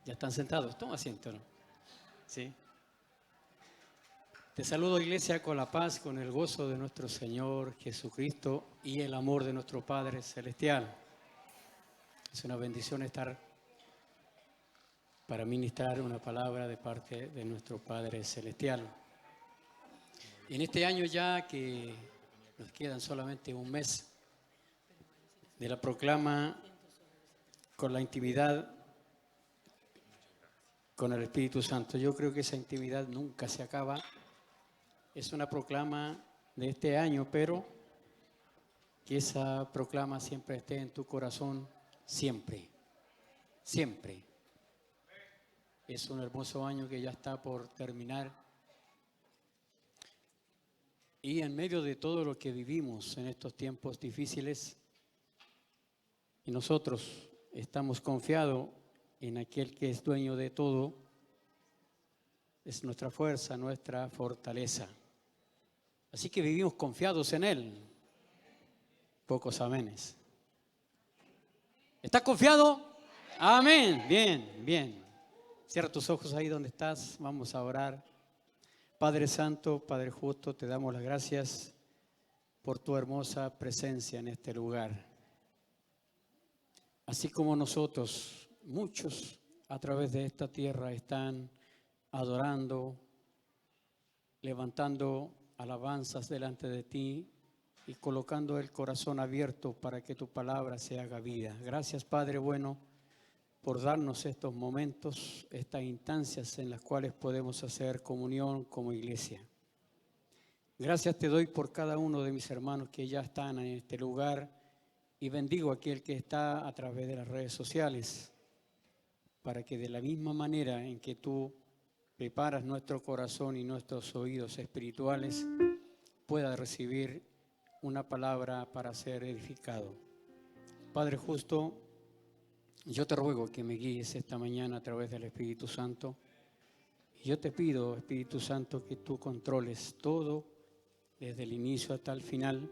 Ya están sentados. Toma asiento, ¿no? Sí. Te saludo, iglesia, con la paz, con el gozo de nuestro Señor Jesucristo y el amor de nuestro Padre Celestial. Es una bendición estar para ministrar una palabra de parte de nuestro Padre Celestial. En este año ya que nos quedan solamente un mes de la proclama con la intimidad con el Espíritu Santo. Yo creo que esa intimidad nunca se acaba. Es una proclama de este año, pero que esa proclama siempre esté en tu corazón, siempre, siempre. Es un hermoso año que ya está por terminar. Y en medio de todo lo que vivimos en estos tiempos difíciles, y nosotros estamos confiados en aquel que es dueño de todo, es nuestra fuerza, nuestra fortaleza. Así que vivimos confiados en Él. Pocos amenes. ¿Estás confiado? Amén. Bien, bien. Cierra tus ojos ahí donde estás. Vamos a orar. Padre Santo, Padre Justo, te damos las gracias por tu hermosa presencia en este lugar. Así como nosotros, muchos a través de esta tierra están adorando, levantando alabanzas delante de ti y colocando el corazón abierto para que tu palabra se haga vida. Gracias, Padre bueno, por darnos estos momentos, estas instancias en las cuales podemos hacer comunión como iglesia. Gracias te doy por cada uno de mis hermanos que ya están en este lugar y bendigo a aquel que está a través de las redes sociales para que de la misma manera en que tú preparas nuestro corazón y nuestros oídos espirituales pueda recibir una palabra para ser edificado. Padre justo, yo te ruego que me guíes esta mañana a través del Espíritu Santo. Y yo te pido, Espíritu Santo, que tú controles todo desde el inicio hasta el final.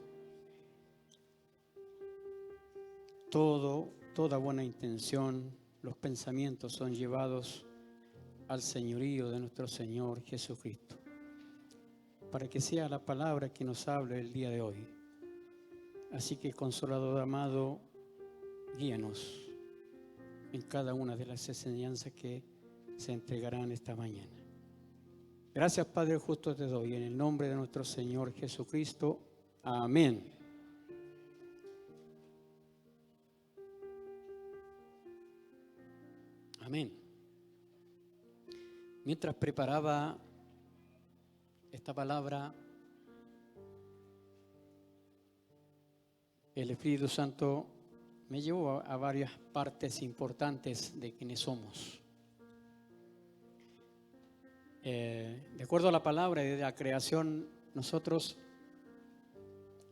Toda buena intención, los pensamientos son llevados al señorío de nuestro Señor Jesucristo, para que sea la palabra que nos hable el día de hoy. Así que, Consolador amado, guíanos en cada una de las enseñanzas que se entregarán esta mañana. Gracias, Padre justo, te doy en el nombre de nuestro Señor Jesucristo. Amén. Amén. Mientras preparaba esta palabra, el Espíritu Santo me llevó a varias partes importantes de quienes somos. De acuerdo a la palabra y de la creación, nosotros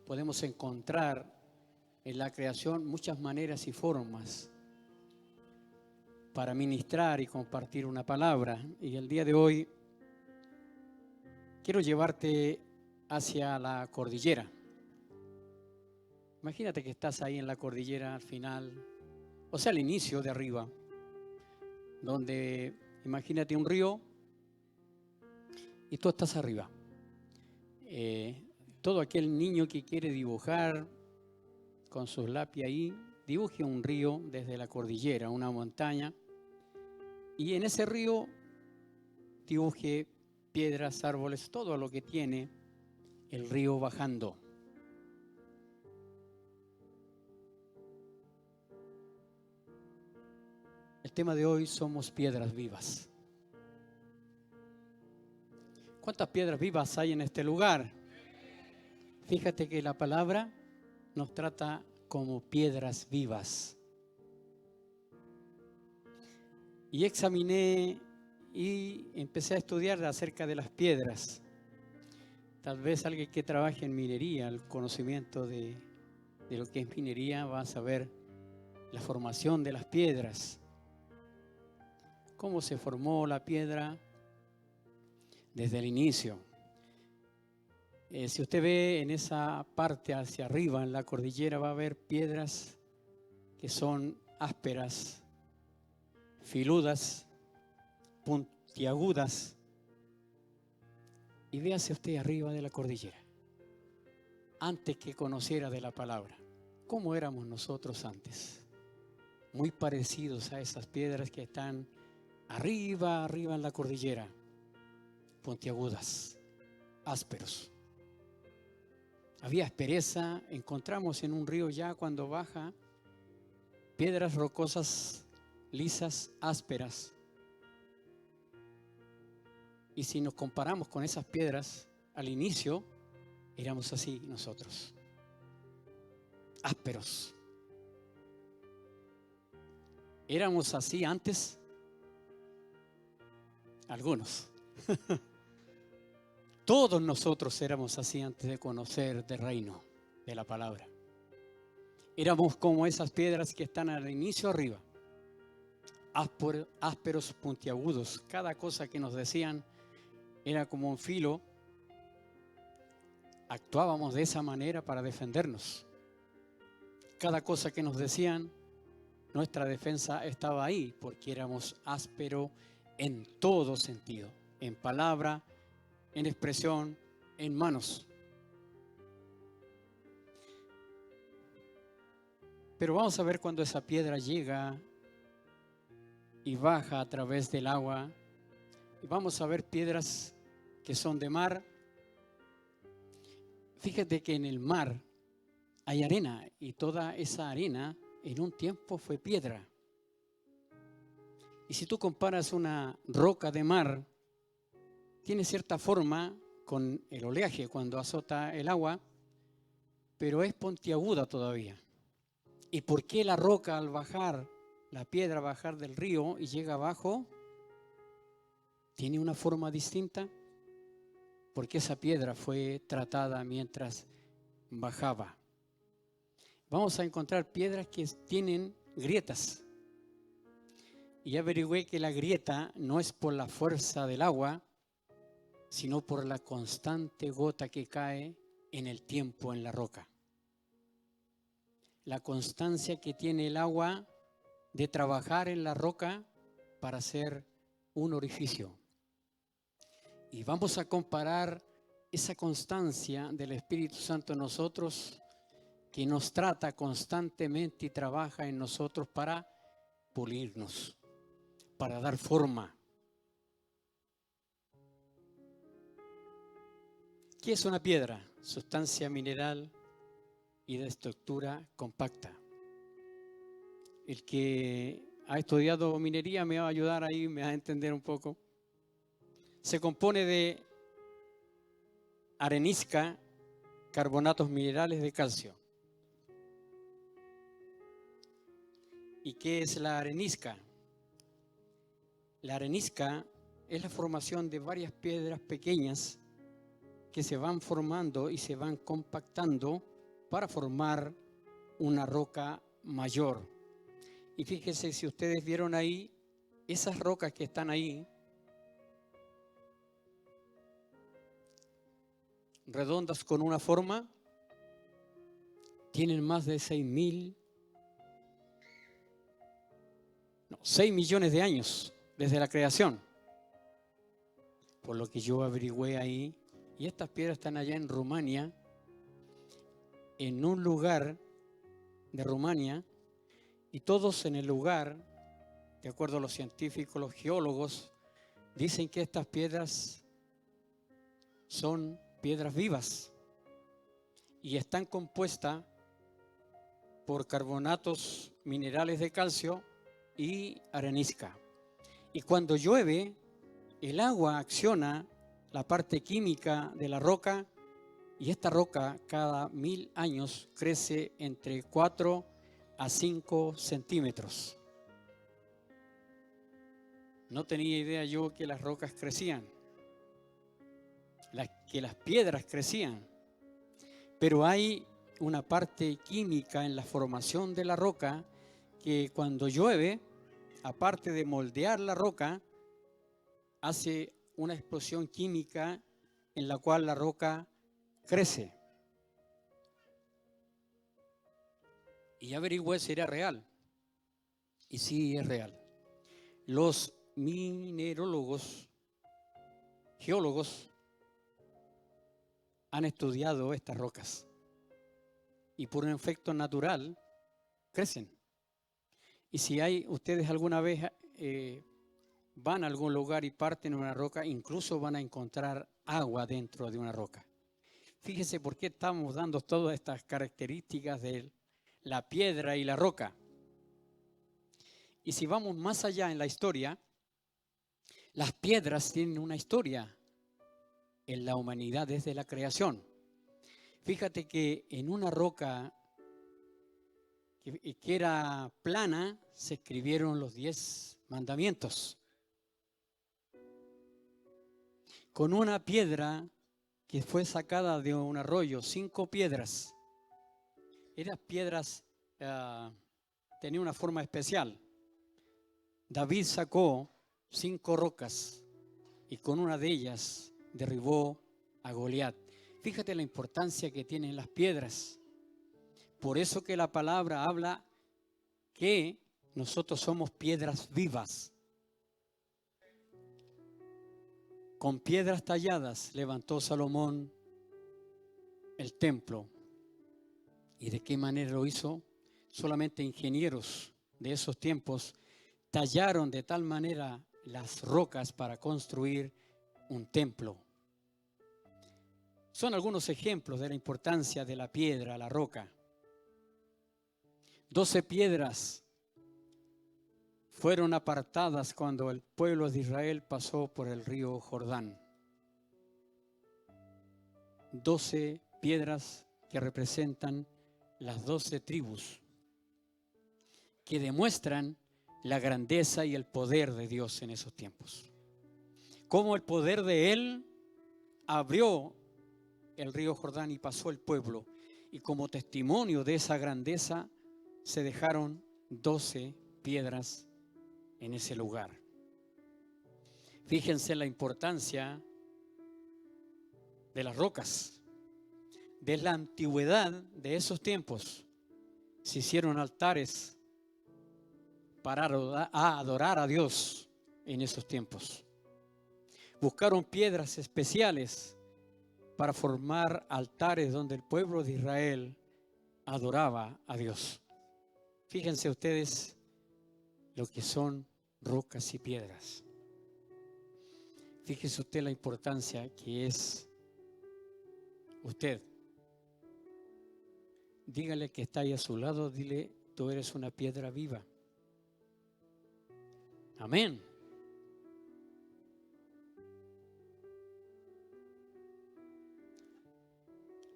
podemos encontrar en la creación muchas maneras y formas para ministrar y compartir una palabra. Y el día de hoy quiero llevarte hacia la cordillera. Imagínate que estás ahí en la cordillera al final, o sea, al inicio de arriba, donde imagínate un río y tú estás arriba. Todo aquel niño que quiere dibujar con sus lápiz ahí, dibuje un río desde la cordillera, una montaña, y en ese río dibuje piedras, árboles, todo lo que tiene el río bajando. El tema de hoy somos piedras vivas. ¿Cuántas piedras vivas hay en este lugar? Fíjate que la palabra nos trata como piedras vivas. Y examiné y empecé a estudiar acerca de las piedras. Tal vez alguien que trabaje en minería, el conocimiento de lo que es minería, va a saber la formación de las piedras. Cómo se formó la piedra desde el inicio. Si usted ve en esa parte hacia arriba, en la cordillera, va a ver piedras que son ásperas, filudas, puntiagudas. Y véase usted arriba de la cordillera, antes que conociera de la palabra. ¿Cómo éramos nosotros antes? Muy parecidos a esas piedras que están arriba en la cordillera, puntiagudas, ásperos. Había aspereza, encontramos en un río ya cuando baja piedras rocosas, lisas, ásperas. Y si nos comparamos con esas piedras, al inicio éramos así nosotros, ásperos. ¿Éramos así antes? Algunos. Todos nosotros éramos así antes de conocer del reino, de la palabra. Éramos como esas piedras que están al inicio arriba, ásperos, puntiagudos. Cada cosa que nos decían era como un filo. Actuábamos de esa manera para defendernos. Cada cosa que nos decían, nuestra defensa estaba ahí, porque éramos ásperos en todo sentido, en palabra, en expresión, en manos. Pero vamos a ver cuando esa piedra llega y baja a través del agua. Y vamos a ver piedras que son de mar. Fíjate que en el mar hay arena y toda esa arena en un tiempo fue piedra. Y si tú comparas una roca de mar, tiene cierta forma con el oleaje cuando azota el agua, pero es puntiaguda todavía. ¿Y por qué la roca al bajar, la piedra bajar del río y llega abajo, tiene una forma distinta? Porque esa piedra fue tratada mientras bajaba. Vamos a encontrar piedras que tienen grietas. Y averigüé que la grieta no es por la fuerza del agua, sino por la constante gota que cae en el tiempo en la roca. La constancia que tiene el agua de trabajar en la roca para hacer un orificio. Y vamos a comparar esa constancia del Espíritu Santo en nosotros, que nos trata constantemente y trabaja en nosotros para pulirnos, para dar forma. ¿Qué es una piedra? Sustancia mineral y de estructura compacta. El que ha estudiado minería me va a ayudar ahí, me va a entender un poco. Se compone de arenisca, carbonatos minerales de calcio. ¿Y qué es la arenisca? La arenisca es la formación de varias piedras pequeñas que se van formando y se van compactando para formar una roca mayor. Y fíjense, si ustedes vieron ahí, esas rocas que están ahí, redondas con una forma, tienen más de 6 millones de años desde la creación. Por lo que yo averigüé ahí, y estas piedras están allá en Rumania, en un lugar de Rumania, y todos en el lugar, de acuerdo a los científicos, los geólogos, dicen que estas piedras son piedras vivas y están compuestas por carbonatos minerales de calcio y arenisca. Y cuando llueve, el agua acciona la parte química de la roca, y esta roca cada 1000 años crece entre 4 a 5 centímetros. No tenía idea yo que las rocas crecían, que las piedras crecían, pero hay una parte química en la formación de la roca que cuando llueve, aparte de moldear la roca, hace una explosión química en la cual la roca crece. Y averigüé si era real. Y sí, es real. Los minerólogos, geólogos, han estudiado estas rocas y por un efecto natural crecen. Y si ustedes alguna vez van a algún lugar y parten una roca, incluso van a encontrar agua dentro de una roca. Fíjese por qué estamos dando todas estas características de la piedra y la roca. Y si vamos más allá en la historia, las piedras tienen una historia en la humanidad desde la creación. Fíjate que en una roca que era plana se escribieron los 10 mandamientos. Con una piedra que fue sacada de un arroyo, 5 piedras. Esas piedras tenían una forma especial. David sacó 5 rocas y con una de ellas derribó a Goliat. Fíjate la importancia que tienen las piedras. Por eso que la palabra habla que nosotros somos piedras vivas. Con piedras talladas levantó Salomón el templo. ¿Y de qué manera lo hizo? Solamente ingenieros de esos tiempos tallaron de tal manera las rocas para construir un templo. Son algunos ejemplos de la importancia de la piedra, la roca. 12 piedras fueron apartadas cuando el pueblo de Israel pasó por el río Jordán. 12 piedras que representan las 12 tribus, que demuestran la grandeza y el poder de Dios en esos tiempos. Cómo el poder de Él abrió el río Jordán y pasó el pueblo. Y como testimonio de esa grandeza se dejaron 12 piedras en ese lugar. Fíjense la importancia de las rocas. De la antigüedad de esos tiempos se hicieron altares para adorar a Dios en esos tiempos. Buscaron piedras especiales para formar altares donde el pueblo de Israel adoraba a Dios. Fíjense ustedes lo que son rocas y piedras. Fíjese usted la importancia que es usted. Dígale que está ahí a su lado, dile, tú eres una piedra viva. Amén.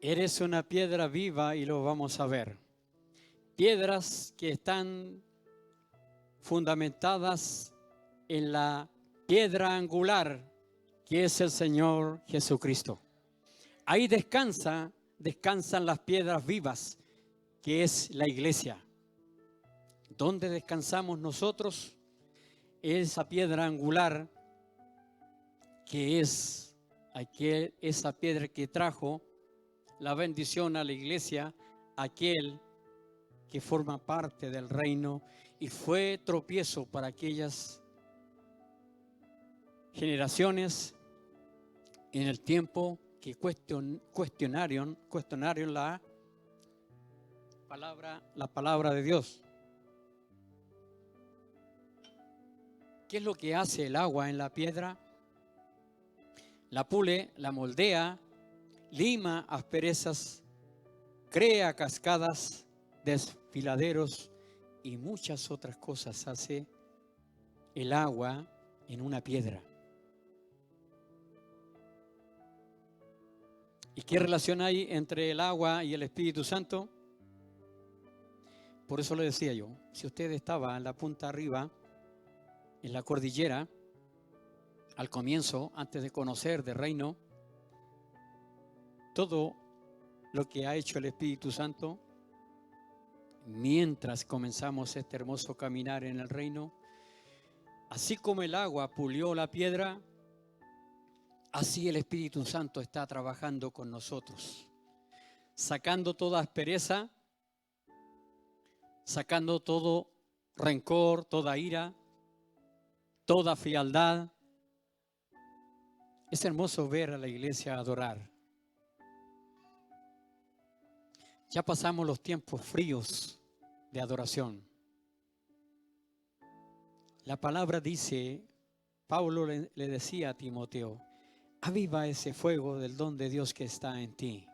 Eres una piedra viva y lo vamos a ver. Piedras que están fundamentadas en la piedra angular que es el Señor Jesucristo. Ahí descansan las piedras vivas que es la iglesia. ¿Dónde descansamos nosotros? Esa piedra angular que es esa piedra que trajo la bendición a la iglesia, aquel que forma parte del reino y fue tropiezo para aquellas generaciones en el tiempo que cuestionaron la palabra de Dios. ¿Qué es lo que hace el agua en la piedra? La pule, la moldea, lima asperezas, crea cascadas, desfiladeros y muchas otras cosas hace el agua en una piedra. ¿Y qué relación hay entre el agua y el Espíritu Santo? Por eso le decía yo, si usted estaba en la punta arriba, en la cordillera, al comienzo, antes de conocer del reino, todo lo que ha hecho el Espíritu Santo, mientras comenzamos este hermoso caminar en el reino, así como el agua pulió la piedra, así el Espíritu Santo está trabajando con nosotros, sacando toda aspereza, sacando todo rencor, toda ira, toda frialdad. Es hermoso ver a la iglesia adorar. Ya pasamos los tiempos fríos de adoración. La palabra dice, Pablo le decía a Timoteo, aviva ese fuego del don de Dios que está en ti.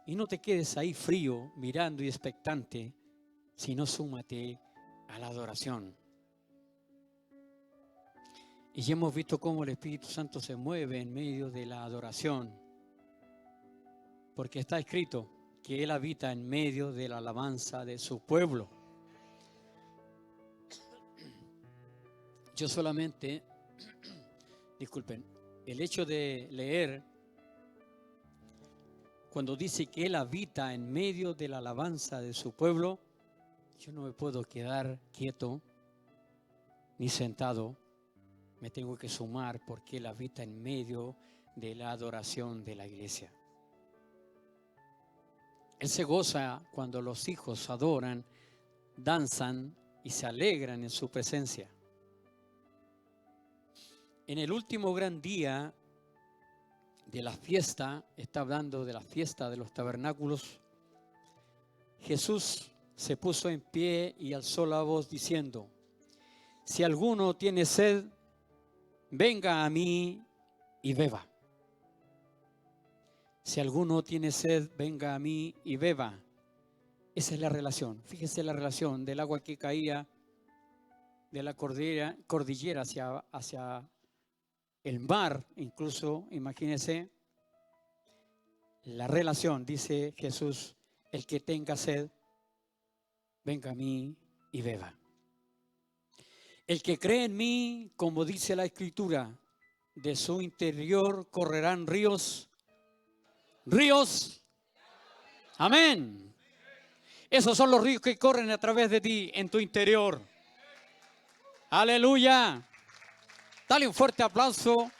Y no te quedes ahí frío, mirando y expectante, sino súmate a la adoración. Y ya hemos visto cómo el Espíritu Santo se mueve en medio de la adoración. Porque está escrito que Él habita en medio de la alabanza de su pueblo. Yo solamente, disculpen, el hecho de leer, cuando dice que Él habita en medio de la alabanza de su pueblo, yo no me puedo quedar quieto ni sentado. Me tengo que sumar porque Él habita en medio de la adoración de la iglesia. Él se goza cuando los hijos adoran, danzan y se alegran en su presencia. En el último gran día de la fiesta, está hablando de la fiesta de los tabernáculos, Jesús se puso en pie y alzó la voz diciendo, si alguno tiene sed, venga a mí y beba. Si alguno tiene sed, venga a mí y beba. Esa es la relación. Fíjese la relación del agua que caía de la cordillera hacia el mar. Incluso, imagínese la relación. Dice Jesús, el que tenga sed, venga a mí y beba. El que cree en mí, como dice la Escritura, de su interior correrán ríos. Amén. Esos son los ríos que corren a través de ti, en tu interior. Aleluya. Dale un fuerte aplauso.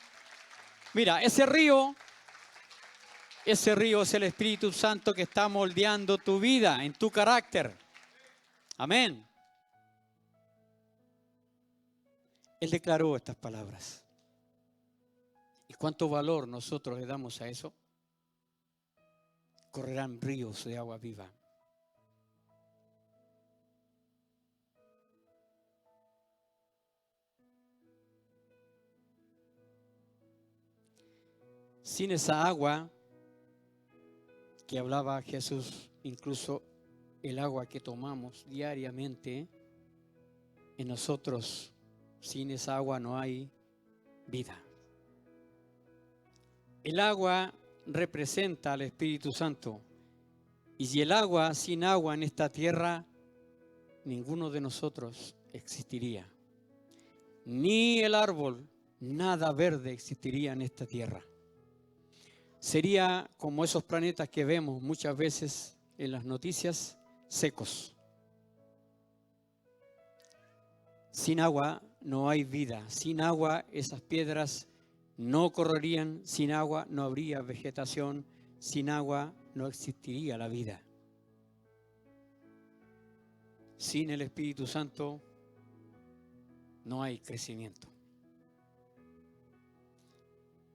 Mira, ese río es el Espíritu Santo que está moldeando tu vida, en tu carácter. Amén. Él declaró estas palabras. ¿Y cuánto valor nosotros le damos a eso? Correrán ríos de agua viva. Sin esa agua que hablaba Jesús, incluso el agua que tomamos diariamente, en nosotros, sin esa agua no hay vida. El agua representa al Espíritu Santo. Y si el agua, sin agua en esta tierra, ninguno de nosotros existiría. Ni el árbol, nada verde existiría en esta tierra. Sería como esos planetas que vemos muchas veces en las noticias, secos. Sin agua no hay vida. Sin agua esas piedras no correrían. Sin agua no habría vegetación. Sin agua no existiría la vida. Sin el Espíritu Santo no hay crecimiento.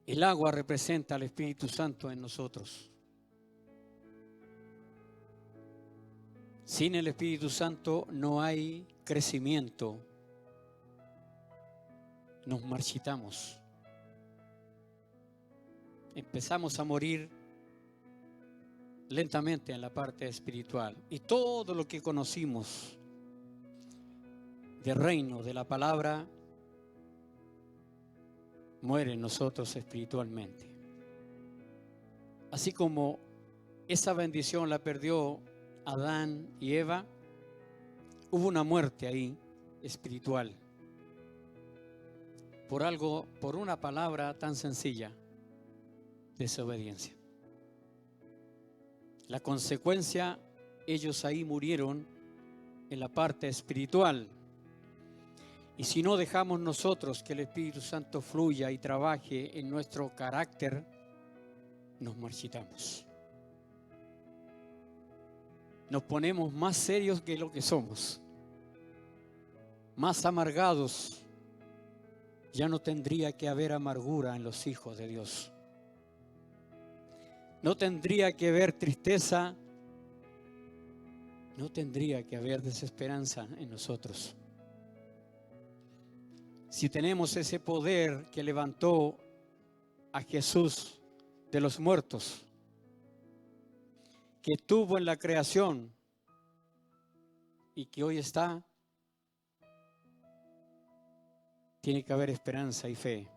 El agua representa al Espíritu Santo en nosotros. Sin el Espíritu Santo no hay crecimiento. Nos marchitamos. Empezamos a morir lentamente en la parte espiritual. Y todo lo que conocimos del reino, de la palabra, muere en nosotros espiritualmente. Así como esa bendición la perdió Adán y Eva, hubo una muerte ahí espiritual. Por una palabra tan sencilla, desobediencia. La consecuencia, ellos ahí murieron en la parte espiritual. Y si no dejamos nosotros que el Espíritu Santo fluya y trabaje en nuestro carácter, nos marchitamos. Nos ponemos más serios que lo que somos, más amargados, ya no tendría que haber amargura en los hijos de Dios. No tendría que haber tristeza, no tendría que haber desesperanza en nosotros. Si tenemos ese poder que levantó a Jesús de los muertos, que tuvo en la creación y que hoy está, tiene que haber esperanza y fe.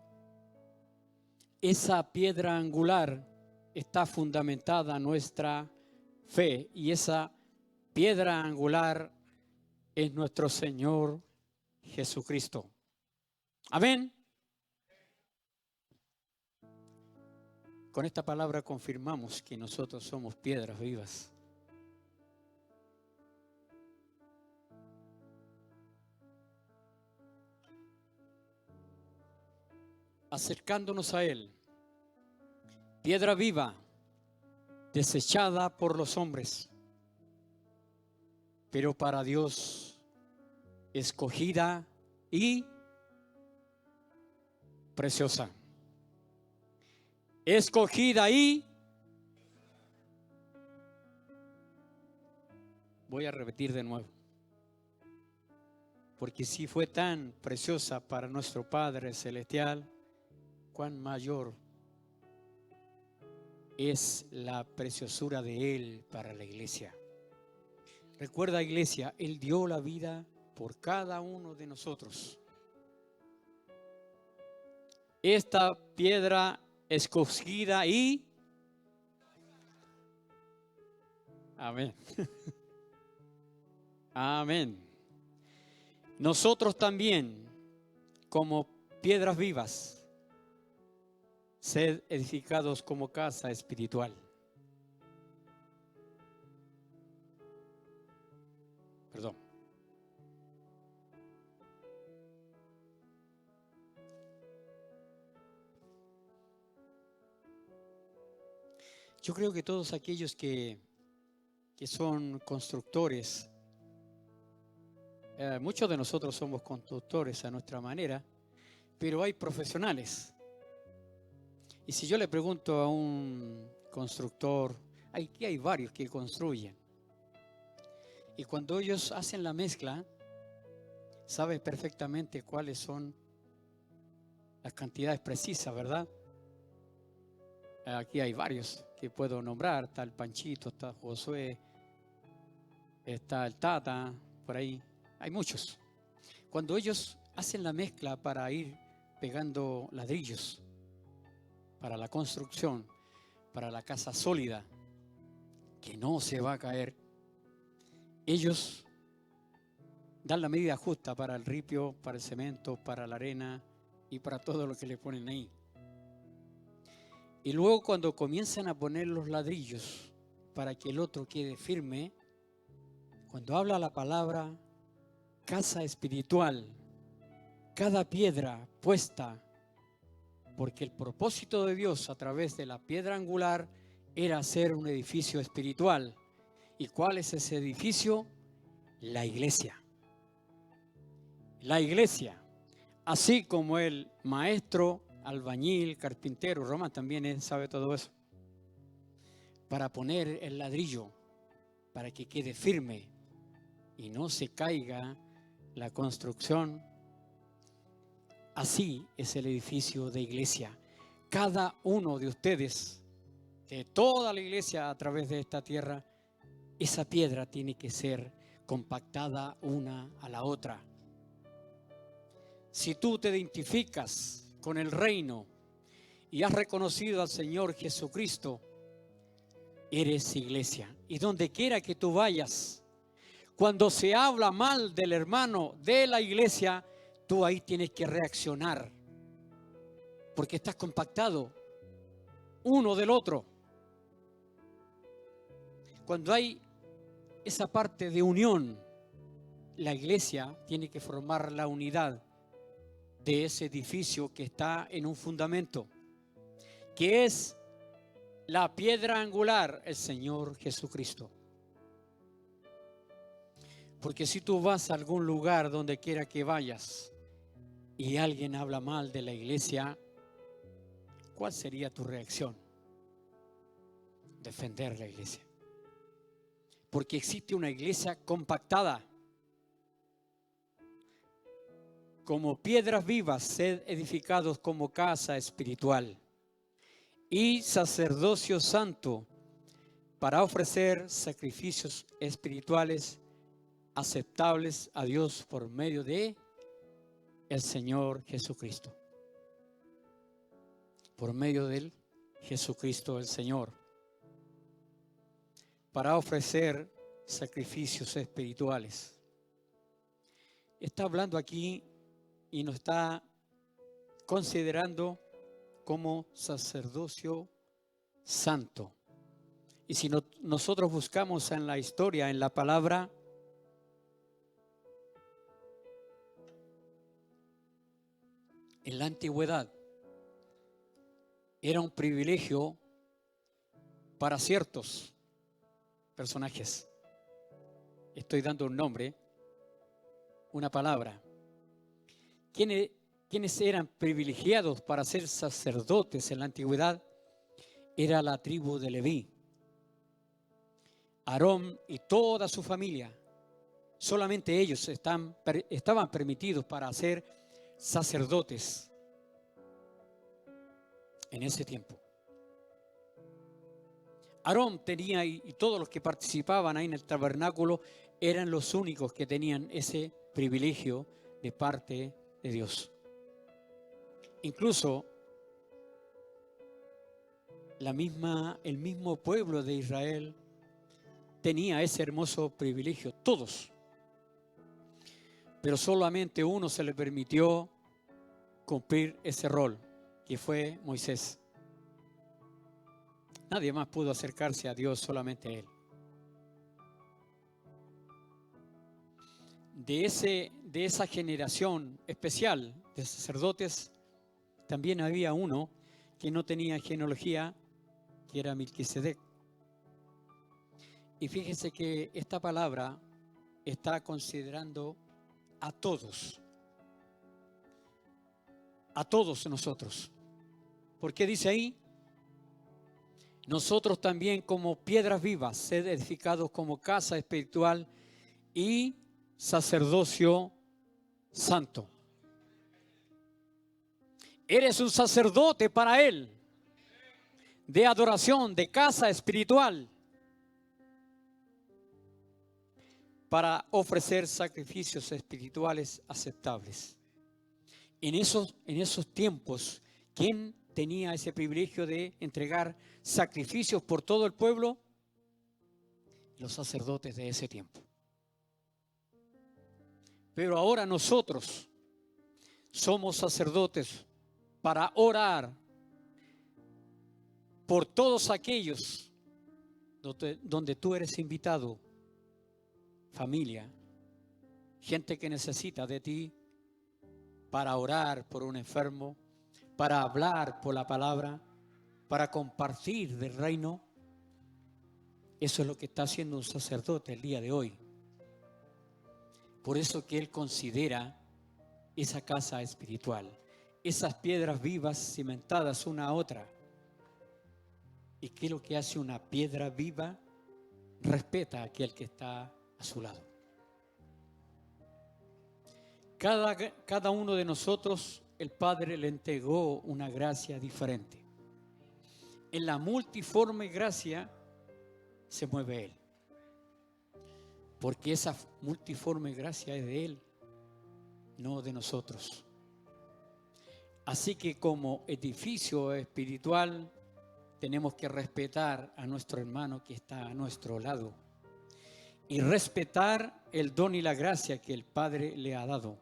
Esa piedra angular está fundamentada nuestra fe, y esa piedra angular es nuestro Señor Jesucristo. Amén. Con esta palabra confirmamos que nosotros somos piedras vivas. Acercándonos a Él, piedra viva, desechada por los hombres, pero para Dios escogida y preciosa. Escogida y, voy a repetir de nuevo, porque si fue tan preciosa para nuestro Padre Celestial, cuán mayor es la preciosura de Él para la iglesia. Recuerda, iglesia, Él dio la vida por cada uno de nosotros. Esta piedra escogida y... Amén. Amén. Nosotros también, como piedras vivas, sed edificados como casa espiritual. Perdón. Yo creo que todos aquellos que son constructores, muchos de nosotros somos constructores a nuestra manera, pero hay profesionales. Y si yo le pregunto a un constructor, aquí hay varios que construyen, y cuando ellos hacen la mezcla, saben perfectamente cuáles son las cantidades precisas, ¿verdad? Aquí hay varios que puedo nombrar, está el Panchito, está Josué, está el Tata, por ahí, hay muchos. Cuando ellos hacen la mezcla para ir pegando ladrillos, para la construcción, para la casa sólida, que no se va a caer, ellos dan la medida justa para el ripio, para el cemento, para la arena y para todo lo que le ponen ahí. Y luego cuando comienzan a poner los ladrillos para que el otro quede firme, cuando habla la palabra casa espiritual, cada piedra puesta, porque el propósito de Dios a través de la piedra angular era hacer un edificio espiritual. ¿Y cuál es ese edificio? La iglesia. La iglesia, así como el maestro, albañil, carpintero, Román también sabe todo eso, para poner el ladrillo, para que quede firme y no se caiga la construcción. Así es el edificio de iglesia. Cada uno de ustedes, de toda la iglesia a través de esta tierra, esa piedra tiene que ser compactada una a la otra. Si tú te identificas con el reino y has reconocido al Señor Jesucristo, eres iglesia. Y donde quiera que tú vayas, cuando se habla mal del hermano de la iglesia, tú ahí tienes que reaccionar, porque estás compactado uno del otro. Cuando hay esa parte de unión, la iglesia tiene que formar la unidad de ese edificio que está en un fundamento, que es la piedra angular, el Señor Jesucristo. Porque si tú vas a algún lugar donde quiera que vayas y alguien habla mal de la iglesia, ¿cuál sería tu reacción? Defender la iglesia. Porque existe una iglesia compactada. Como piedras vivas, sed edificados como casa espiritual y sacerdocio santo para ofrecer sacrificios espirituales aceptables a Dios por medio de el Señor Jesucristo. Por medio del Jesucristo el Señor. Para ofrecer sacrificios espirituales. Está hablando aquí y nos está considerando como sacerdocio santo. Y si nosotros buscamos en la historia, en la palabra, en la antigüedad, era un privilegio para ciertos personajes. Estoy dando un nombre, una palabra. ¿Quiénes eran privilegiados para ser sacerdotes en la antigüedad? Era la tribu de Leví. Aarón y toda su familia. Solamente ellos estaban permitidos para ser sacerdotes en ese tiempo. Aarón tenía, y todos los que participaban ahí en el tabernáculo, eran los únicos que tenían ese privilegio de parte de Dios. Incluso el mismo pueblo de Israel tenía ese hermoso privilegio, todos. Pero solamente uno se le permitió cumplir ese rol, que fue Moisés. Nadie más pudo acercarse a Dios, solamente él. De esa generación especial de sacerdotes, también había uno que no tenía genealogía, que era Melquisedec. Y fíjese que esta palabra está considerando a todos nosotros. ¿Por qué dice ahí? Nosotros también como piedras vivas, sed edificados como casa espiritual y sacerdocio santo. Eres un sacerdote para Él, de adoración, de casa espiritual, para ofrecer sacrificios espirituales aceptables. En esos tiempos, ¿quién tenía ese privilegio de entregar sacrificios por todo el pueblo? Los sacerdotes de ese tiempo. Pero ahora nosotros somos sacerdotes para orar por todos aquellos donde tú eres invitado, familia, gente que necesita de ti, para orar por un enfermo, para hablar por la palabra, para compartir del reino. Eso es lo que está haciendo un sacerdote el día de hoy. Por eso que él considera esa casa espiritual, esas piedras vivas cimentadas una a otra. ¿Y qué es lo que hace una piedra viva? Respeta a aquel que está a su lado. Cada uno de nosotros, el Padre le entregó una gracia diferente. En la multiforme gracia se mueve Él. Porque esa multiforme gracia es de Él, no de nosotros. Así que como edificio espiritual tenemos que respetar a nuestro hermano que está a nuestro lado y respetar el don y la gracia que el Padre le ha dado.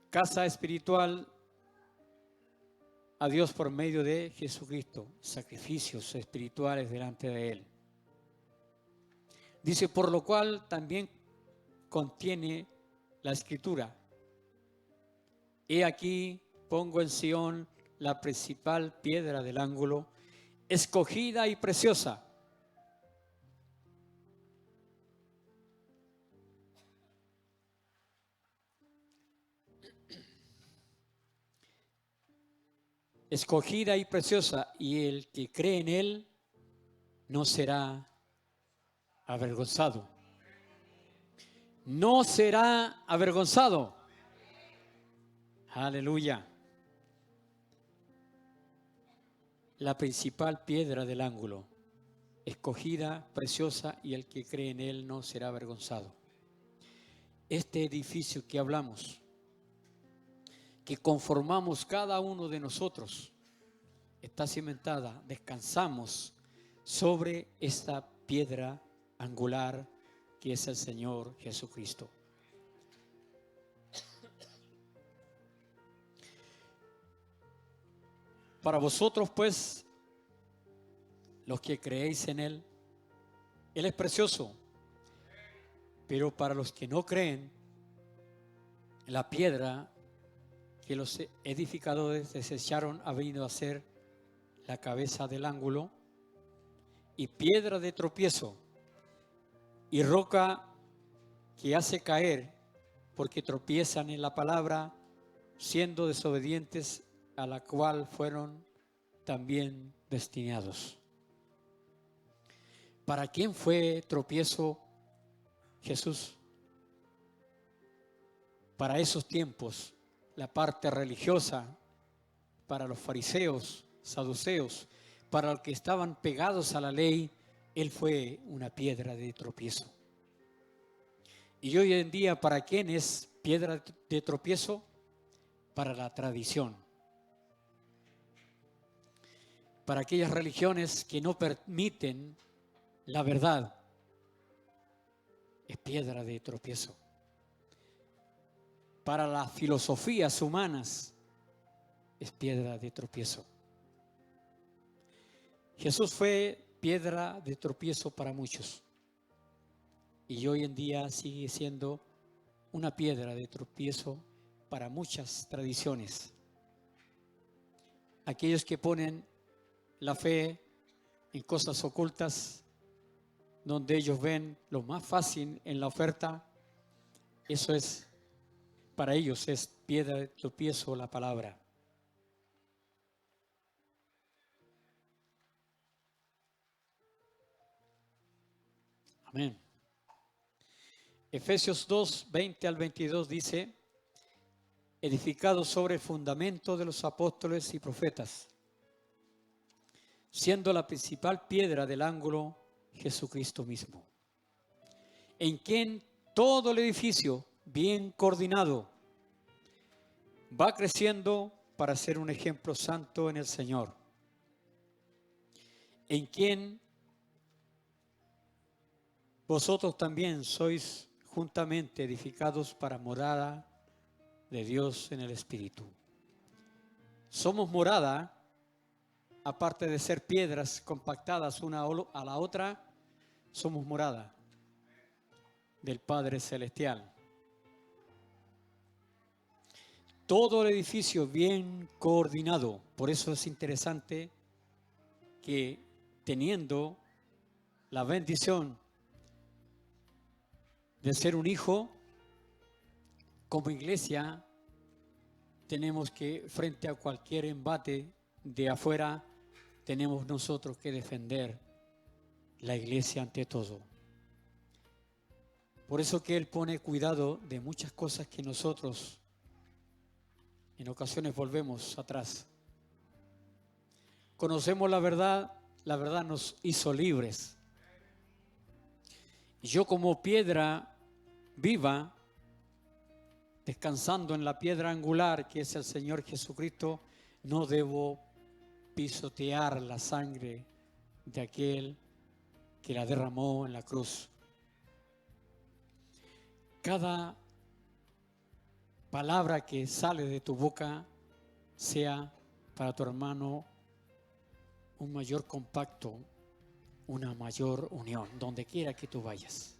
Casa espiritual a Dios por medio de Jesucristo, sacrificios espirituales delante de Él. Dice, por lo cual también contiene la Escritura. He aquí, pongo en Sión la principal piedra del ángulo, escogida y preciosa. escogida y preciosa, y el que cree en él no será avergonzado. No será avergonzado. Aleluya. La principal piedra del ángulo, escogida, preciosa, y el que cree en él no será avergonzado. Este edificio que hablamos, que conformamos cada uno de nosotros, está cimentada, descansamos sobre esta piedra angular que es el Señor Jesucristo. Para vosotros, pues, los que creéis en Él, Él es precioso. Pero para los que no creen, la piedra que los edificadores desecharon ha venido a ser la cabeza del ángulo y piedra de tropiezo y roca que hace caer porque tropiezan en la palabra, siendo desobedientes, a la cual fueron también destinados. ¿Para quién fue tropiezo Jesús? Para esos tiempos, la parte religiosa, para los fariseos, saduceos, para los que estaban pegados a la ley, Él fue una piedra de tropiezo. Y hoy en día, ¿para quién es piedra de tropiezo? Para la tradición. Para aquellas religiones que no permiten la verdad, es piedra de tropiezo. Para las filosofías humanas, es piedra de tropiezo. Jesús fue piedra de tropiezo para muchos. Y hoy en día sigue siendo una piedra de tropiezo para muchas tradiciones. Aquellos que ponen la fe en cosas ocultas, donde ellos ven lo más fácil en la oferta, eso es, para ellos es piedra de tropiezo la palabra. Amén. Efesios 2, 20 al 22 dice, edificado sobre el fundamento de los apóstoles y profetas, siendo la principal piedra del ángulo Jesucristo mismo, en quien todo el edificio, bien coordinado, va creciendo para ser un ejemplo santo en el Señor, en quien vosotros también sois juntamente edificados para morada de Dios en el Espíritu. Somos morada, aparte de ser piedras compactadas una a la otra, somos morada del Padre Celestial. Todo el edificio bien coordinado. Por eso es interesante que teniendo la bendición de ser un hijo, como iglesia, tenemos que, frente a cualquier embate de afuera, tenemos nosotros que defender la iglesia ante todo. Por eso que Él pone cuidado de muchas cosas que nosotros en ocasiones volvemos atrás. Conocemos la verdad nos hizo libres. Y yo como piedra viva, descansando en la piedra angular que es el Señor Jesucristo, no debo pisotear la sangre de aquel que la derramó en la cruz. Cada palabra que sale de tu boca sea para tu hermano un mayor compacto, una mayor unión, donde quiera que tú vayas.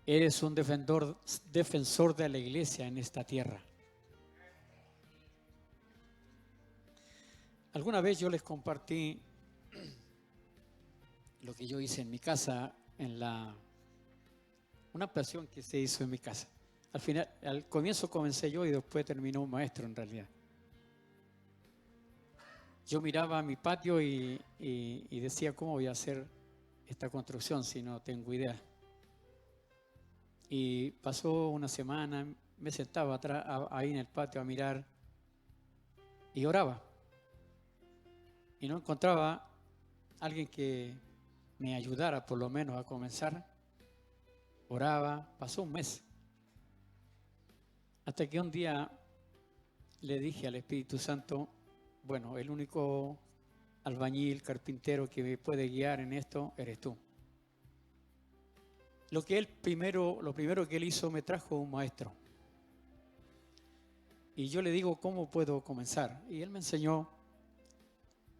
Eres un defensor de la iglesia en esta tierra. Alguna vez yo les compartí lo que yo hice en mi casa, una operación que se hizo en mi casa. Al final, al comienzo comencé yo y después terminó un maestro en realidad. Yo miraba mi patio y decía, ¿cómo voy a hacer esta construcción si no tengo idea? Y pasó una semana, me sentaba atrás, ahí en el patio a mirar y oraba. Y no encontraba alguien que me ayudara por lo menos a comenzar. Oraba, pasó un mes. Hasta que un día le dije al Espíritu Santo, bueno, el único albañil, carpintero que me puede guiar en esto eres tú. Lo primero que él hizo, me trajo un maestro. Y yo le digo, ¿cómo puedo comenzar? Y él me enseñó,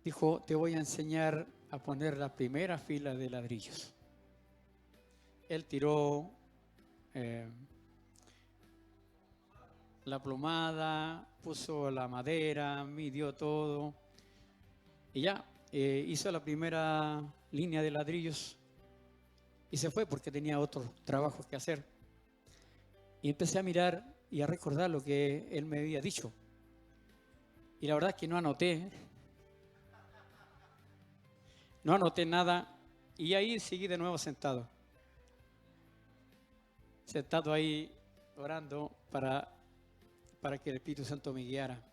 dijo, te voy a enseñar a poner la primera fila de ladrillos. Él tiró la plomada, puso la madera, midió todo. Y ya, hizo la primera línea de ladrillos y se fue porque tenía otros trabajos que hacer. Y empecé a mirar y a recordar lo que él me había dicho. Y la verdad es que no anoté nada y ahí seguí de nuevo sentado ahí orando para que el Espíritu Santo me guiara.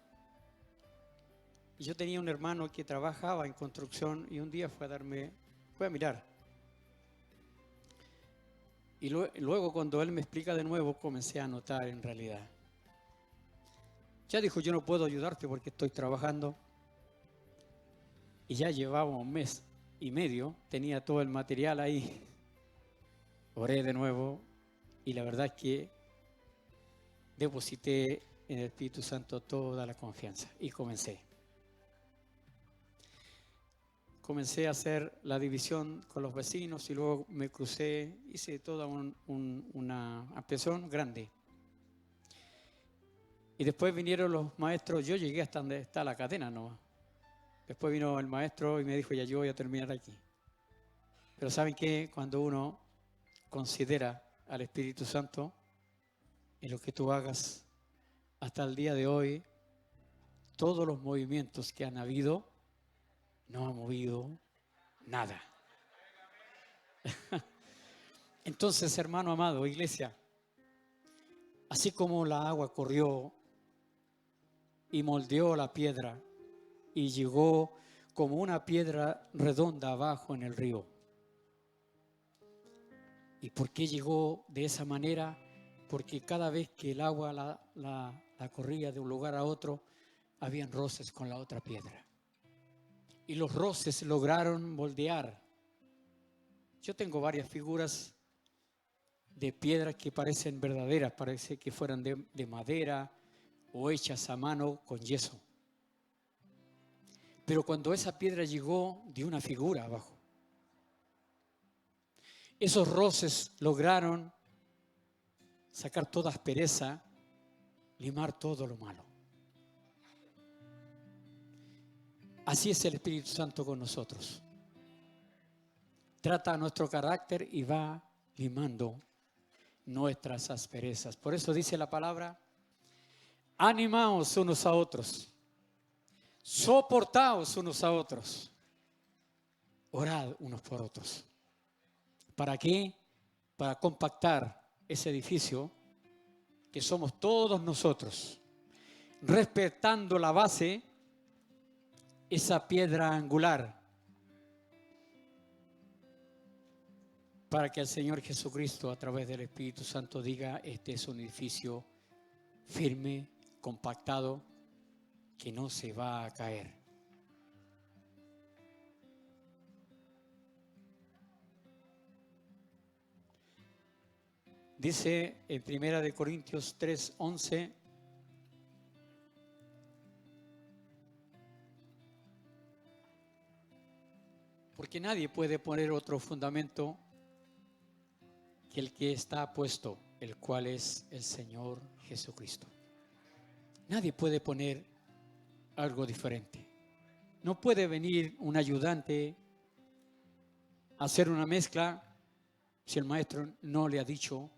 Y yo tenía un hermano que trabajaba en construcción y un día fue a mirar. Y luego cuando él me explica de nuevo, comencé a notar en realidad. Ya dijo, yo no puedo ayudarte porque estoy trabajando. Y ya llevaba un mes y medio, tenía todo el material ahí. Oré de nuevo y la verdad es que deposité en el Espíritu Santo toda la confianza y comencé. Comencé a hacer la división con los vecinos y luego me crucé, hice toda una ampliación grande. Y después vinieron los maestros, yo llegué hasta donde está la cadena, ¿no? Después vino el maestro y me dijo, ya yo voy a terminar aquí. Pero ¿saben qué? Cuando uno considera al Espíritu Santo en lo que tú hagas, hasta el día de hoy, todos los movimientos que han habido, no ha movido nada. Entonces, hermano amado, iglesia, así como la agua corrió y moldeó la piedra y llegó como una piedra redonda abajo en el río. ¿Y por qué llegó de esa manera? Porque cada vez que el agua la corría de un lugar a otro, habían roces con la otra piedra. Y los roces lograron moldear. Yo tengo varias figuras de piedras que parecen verdaderas, parece que fueran de madera o hechas a mano con yeso. Pero cuando esa piedra llegó, dio una figura abajo. Esos roces lograron sacar toda aspereza, limar todo lo malo. Así es el Espíritu Santo con nosotros. Trata nuestro carácter y va limando nuestras asperezas. Por eso dice la palabra, animaos unos a otros, soportaos unos a otros, orad unos por otros. ¿Para qué? Para compactar ese edificio que somos todos nosotros, respetando la base, esa piedra angular, para que el Señor Jesucristo a través del Espíritu Santo diga, este es un edificio firme, compactado, que no se va a caer. Dice en 1 Corintios 3:11, porque nadie puede poner otro fundamento que el que está puesto, el cual es el Señor Jesucristo. Nadie puede poner algo diferente. No puede venir un ayudante a hacer una mezcla si el maestro no le ha dicho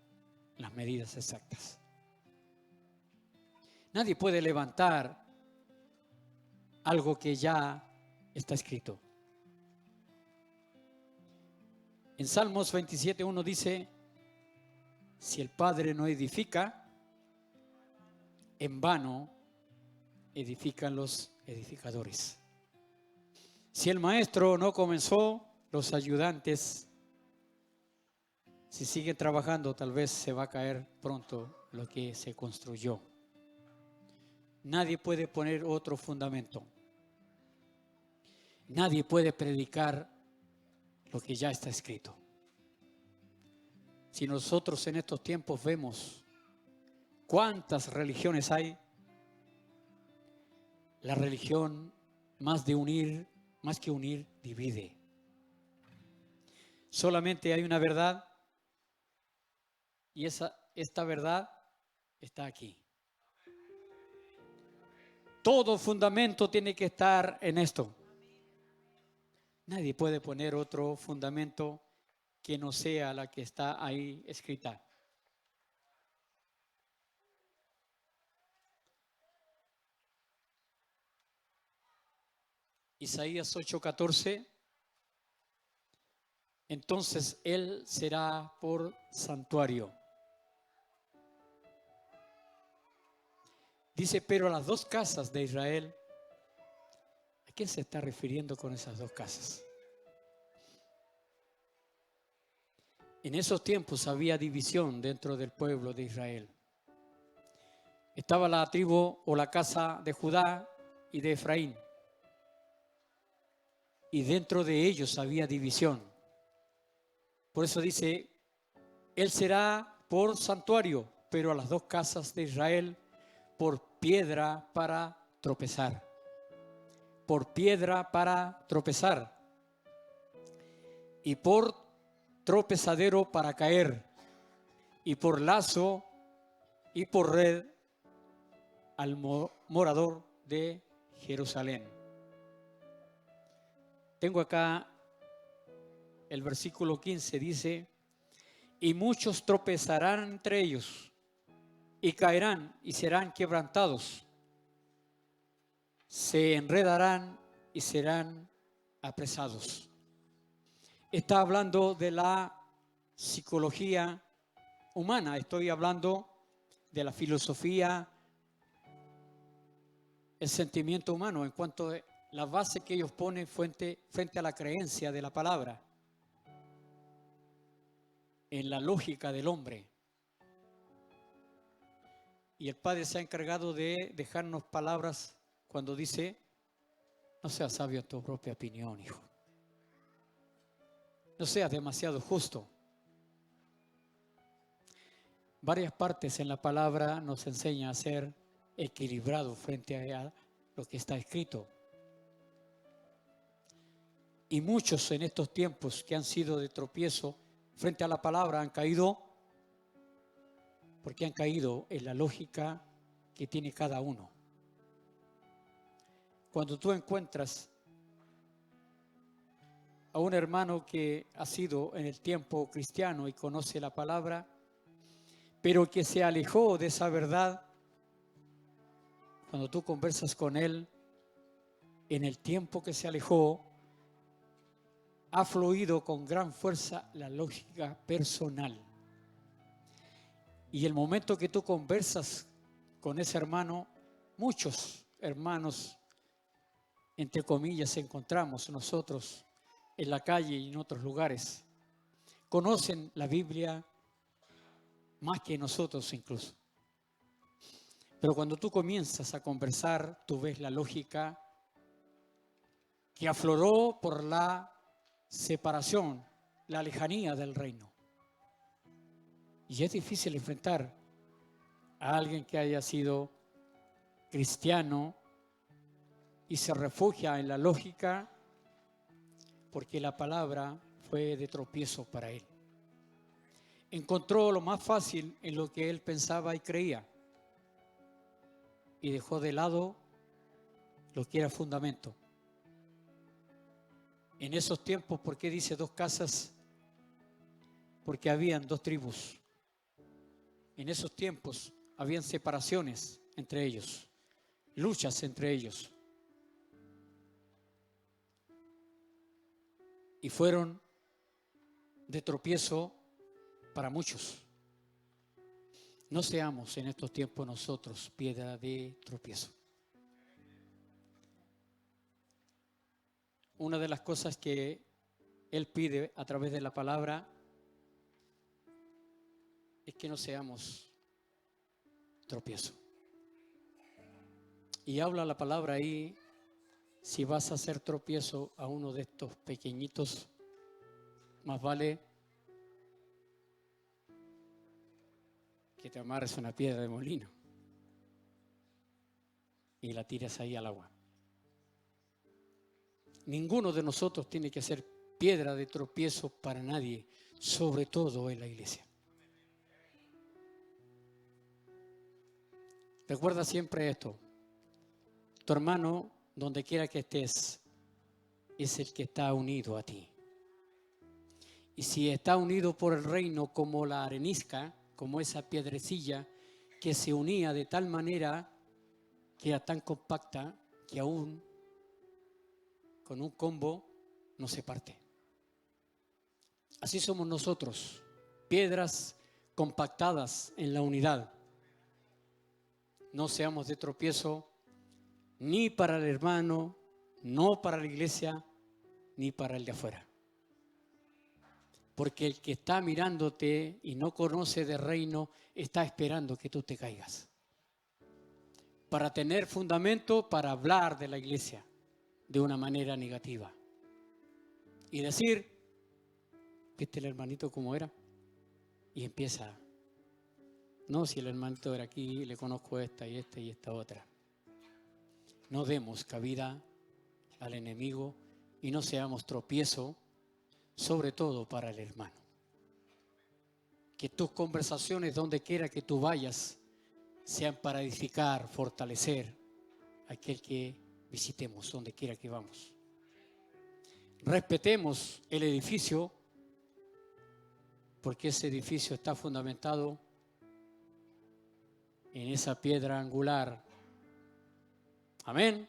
las medidas exactas. Nadie puede levantar algo que ya está escrito. En Salmos 27:1 dice: si el Padre no edifica, en vano edifican los edificadores. Si el maestro no comenzó, los ayudantes, si siguen trabajando, tal vez se va a caer pronto lo que se construyó. Nadie puede poner otro fundamento. Nadie puede predicar lo que ya está escrito. Si nosotros en estos tiempos vemos cuántas religiones hay, la religión más que unir, divide. Solamente hay una verdad y esta verdad está aquí. Todo fundamento tiene que estar en esto. Nadie puede poner otro fundamento que no sea la que está ahí escrita. Isaías 8:14. Entonces él será por santuario. Dice, pero a las dos casas de Israel. ¿A quién se está refiriendo con esas dos casas? En esos tiempos había división dentro del pueblo de Israel. Estaba la tribu o la casa de Judá y de Efraín. Y dentro de ellos había división. Por eso dice, él será por santuario, pero a las dos casas de Israel por piedra para tropezar. Por piedra para tropezar. Y por tropezadero para caer. Y por lazo y por red al morador de Jerusalén. Tengo acá el versículo 15, dice, y muchos tropezarán entre ellos, y caerán y serán quebrantados, se enredarán y serán apresados. Está hablando de la psicología humana, estoy hablando de la filosofía, el sentimiento humano, en cuanto a la base que ellos ponen frente a la creencia de la palabra, en la lógica del hombre. Y el Padre se ha encargado de dejarnos palabras cuando dice, no seas sabio en tu propia opinión, hijo. No seas demasiado justo. Varias partes en la palabra nos enseña a ser equilibrado frente a lo que está escrito. Y muchos en estos tiempos que han sido de tropiezo frente a la palabra han caído porque han caído en la lógica que tiene cada uno. Cuando tú encuentras a un hermano que ha sido en el tiempo cristiano y conoce la palabra, pero que se alejó de esa verdad, cuando tú conversas con él, en el tiempo que se alejó, ha fluido con gran fuerza la lógica personal. Y el momento que tú conversas con ese hermano, muchos hermanos, entre comillas, encontramos nosotros en la calle y en otros lugares, conocen la Biblia más que nosotros incluso. Pero cuando tú comienzas a conversar, tú ves la lógica que afloró por la separación, la lejanía del reino. Y es difícil enfrentar a alguien que haya sido cristiano y se refugia en la lógica porque la palabra fue de tropiezo para él. Encontró lo más fácil en lo que él pensaba y creía y dejó de lado lo que era fundamento. En esos tiempos, ¿por qué dice dos casas? Porque habían dos tribus. En esos tiempos habían separaciones entre ellos, luchas entre ellos. Y fueron de tropiezo para muchos. No seamos en estos tiempos nosotros piedra de tropiezo. Una de las cosas que Él pide a través de la palabra es que no seamos tropiezo. Y habla la palabra ahí, si vas a hacer tropiezo a uno de estos pequeñitos, más vale que te amarres una piedra de molino y la tires ahí al agua. Ninguno de nosotros tiene que ser piedra de tropiezo para nadie, sobre todo en la iglesia. Recuerda siempre esto: tu hermano, donde quiera que estés, es el que está unido a ti. Y si está unido por el reino como la arenisca, como esa piedrecilla que se unía de tal manera que era tan compacta que aún con un combo no se parte. Así somos nosotros, piedras compactadas en la unidad. No seamos de tropiezo ni para el hermano, no para la iglesia, ni para el de afuera. Porque el que está mirándote y no conoce de reino, está esperando que tú te caigas. Para tener fundamento para hablar de la iglesia de una manera negativa. Y decir, ¿viste el hermanito cómo era? Y empieza, no, si el hermanito era aquí, le conozco esta y esta y esta otra. No demos cabida al enemigo y no seamos tropiezo, sobre todo para el hermano. Que tus conversaciones, donde quiera que tú vayas, sean para edificar, fortalecer a aquel que visitemos, donde quiera que vamos. Respetemos el edificio, porque ese edificio está fundamentado en esa piedra angular. Amén.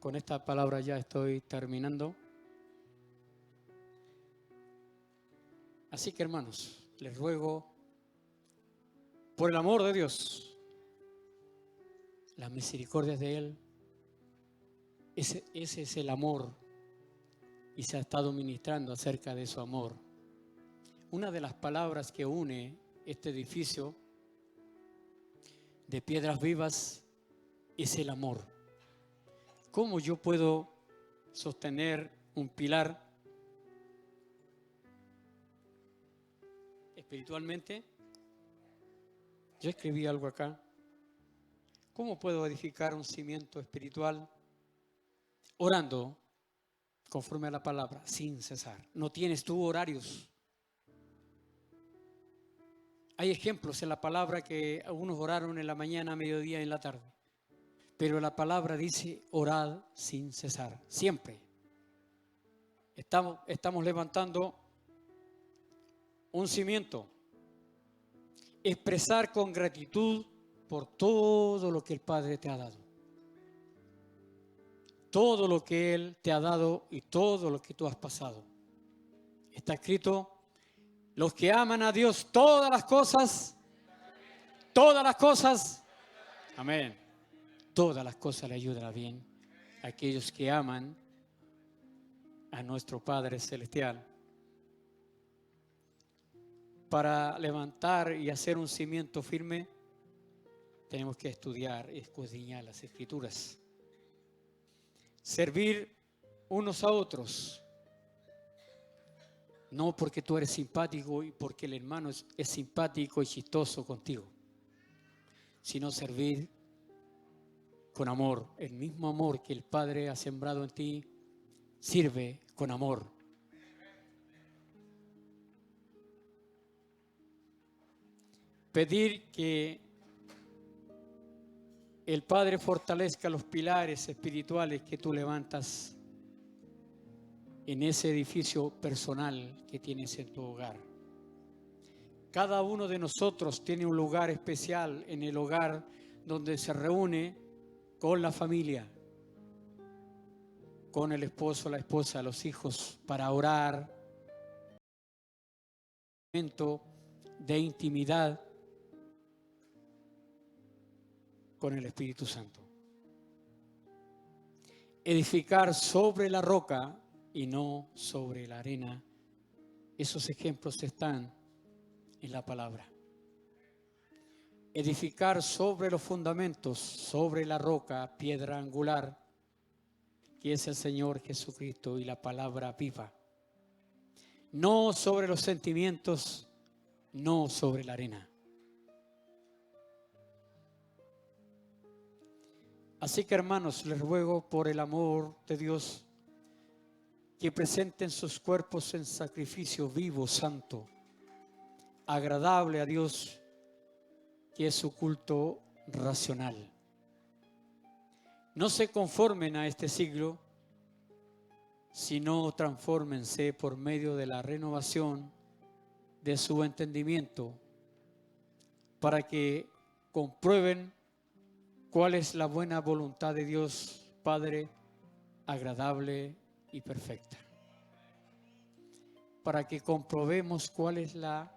Con esta palabra ya estoy terminando. Así que, hermanos, les ruego, por el amor de Dios, las misericordias de Él, ese es el amor, y se ha estado ministrando acerca de su amor. Una de las palabras que une este edificio de piedras vivas es el amor. ¿Cómo yo puedo sostener un pilar espiritualmente? Yo escribí algo acá. ¿Cómo puedo edificar un cimiento espiritual? Orando conforme a la palabra, sin cesar. No tienes tú horarios. Hay ejemplos en la palabra que algunos oraron en la mañana, mediodía y en la tarde. Pero la palabra dice, orad sin cesar, siempre. Estamos levantando un cimiento. Expresar con gratitud por todo lo que el Padre te ha dado. Todo lo que Él te ha dado y todo lo que tú has pasado. Está escrito, los que aman a Dios, todas las cosas, amén. Todas las cosas le ayudan a bien a aquellos que aman a nuestro Padre Celestial. Para levantar y hacer un cimiento firme, tenemos que estudiar y escudriñar las Escrituras. Servir unos a otros. No porque tú eres simpático y porque el hermano es simpático y chistoso contigo, sino servir con amor. El mismo amor que el Padre ha sembrado en ti, sirve con amor. Pedir que el Padre fortalezca los pilares espirituales que tú levantas en ese edificio personal que tienes en tu hogar. Cada uno de nosotros tiene un lugar especial en el hogar donde se reúne con la familia, con el esposo, la esposa, los hijos, para orar, un momento de intimidad con el Espíritu Santo. Edificar sobre la roca y no sobre la arena. Esos ejemplos están en la palabra. Edificar sobre los fundamentos, sobre la roca, piedra angular, que es el Señor Jesucristo y la palabra viva. No sobre los sentimientos, no sobre la arena. Así que, hermanos, les ruego por el amor de Dios que presenten sus cuerpos en sacrificio vivo, santo, agradable a Dios, que es su culto racional. No se conformen a este siglo, sino transfórmense por medio de la renovación de su entendimiento, para que comprueben cuál es la buena voluntad de Dios Padre, agradable y perfecta. Para que comprobemos cuál es la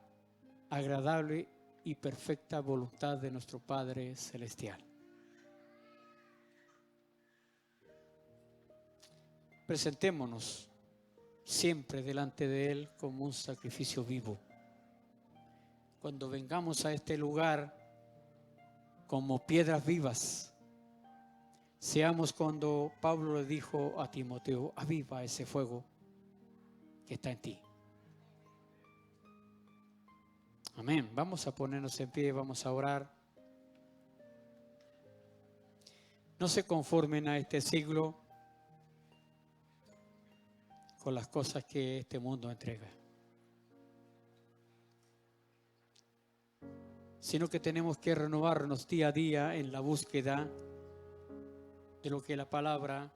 agradable y perfecta voluntad de nuestro Padre Celestial. Presentémonos siempre delante de Él como un sacrificio vivo. Cuando vengamos a este lugar como piedras vivas, seamos cuando Pablo le dijo a Timoteo: aviva ese fuego que está en ti. Amén. Vamos a ponernos en pie, vamos a orar. No se conformen a este siglo con las cosas que este mundo entrega, sino que tenemos que renovarnos día a día en la búsqueda de lo que la palabra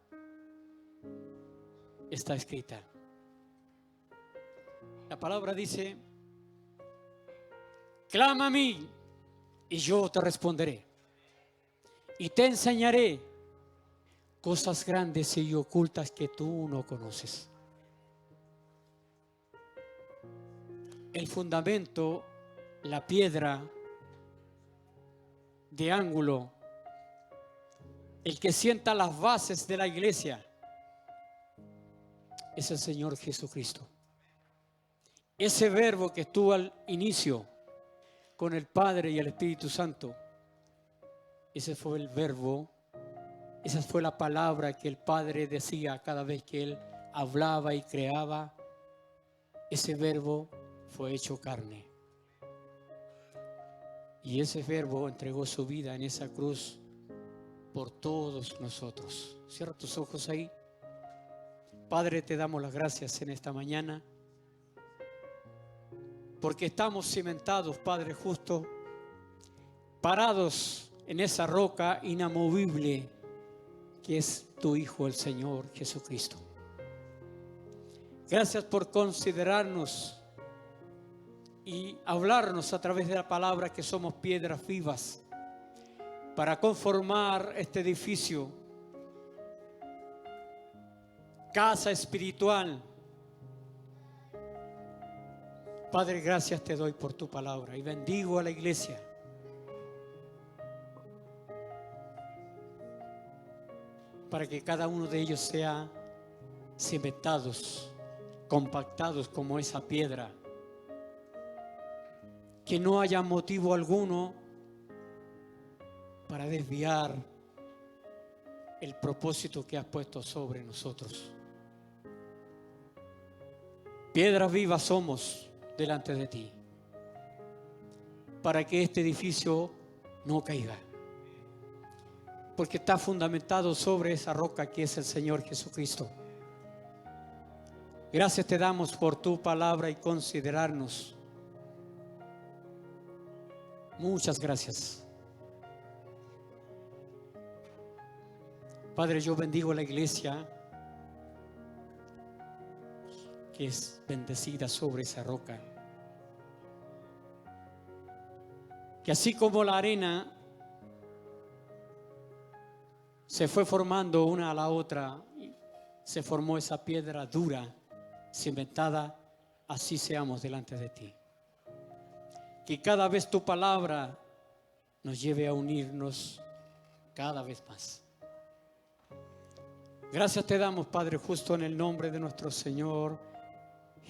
está escrita. La palabra dice: clama a mí y yo te responderé y te enseñaré cosas grandes y ocultas que tú no conoces. El fundamento, la piedra de ángulo, el que sienta las bases de la iglesia, es el Señor Jesucristo. Ese verbo que estuvo al inicio con el Padre y el Espíritu Santo, ese fue el verbo, esa fue la palabra que el Padre decía cada vez que Él hablaba y creaba. Ese verbo fue hecho carne. Y ese verbo entregó su vida en esa cruz por todos nosotros. Cierra tus ojos ahí. Padre, te damos las gracias en esta mañana, porque estamos cimentados, Padre justo, parados en esa roca inamovible que es tu Hijo, el Señor Jesucristo. Gracias por considerarnos y hablarnos a través de la palabra que somos piedras vivas para conformar este edificio, casa espiritual. Padre, gracias te doy por tu palabra y bendigo a la iglesia. Para que cada uno de ellos sea cimentados, compactados como esa piedra. Que no haya motivo alguno para desviar el propósito que has puesto sobre nosotros. Piedras vivas somos delante de ti, para que este edificio no caiga, porque está fundamentado sobre esa roca que es el Señor Jesucristo. Gracias te damos por tu palabra y considerarnos. Muchas gracias. Padre, yo bendigo la iglesia que es bendecida sobre esa roca. Que así como la arena se fue formando una a la otra, se formó esa piedra dura, cimentada, así seamos delante de ti. Que cada vez tu palabra nos lleve a unirnos cada vez más. Gracias te damos, Padre, justo en el nombre de nuestro Señor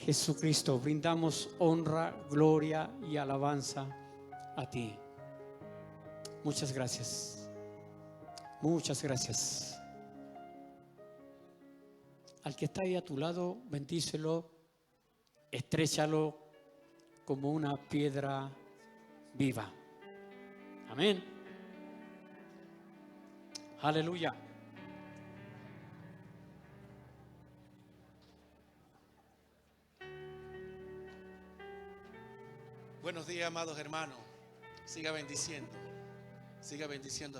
Jesucristo. Brindamos honra, gloria y alabanza a ti. Muchas gracias. Muchas gracias. Al que está ahí a tu lado, bendícelo, estréchalo como una piedra viva. Amén. Aleluya. Buenos días, amados hermanos. Siga bendiciendo. Siga bendiciendo a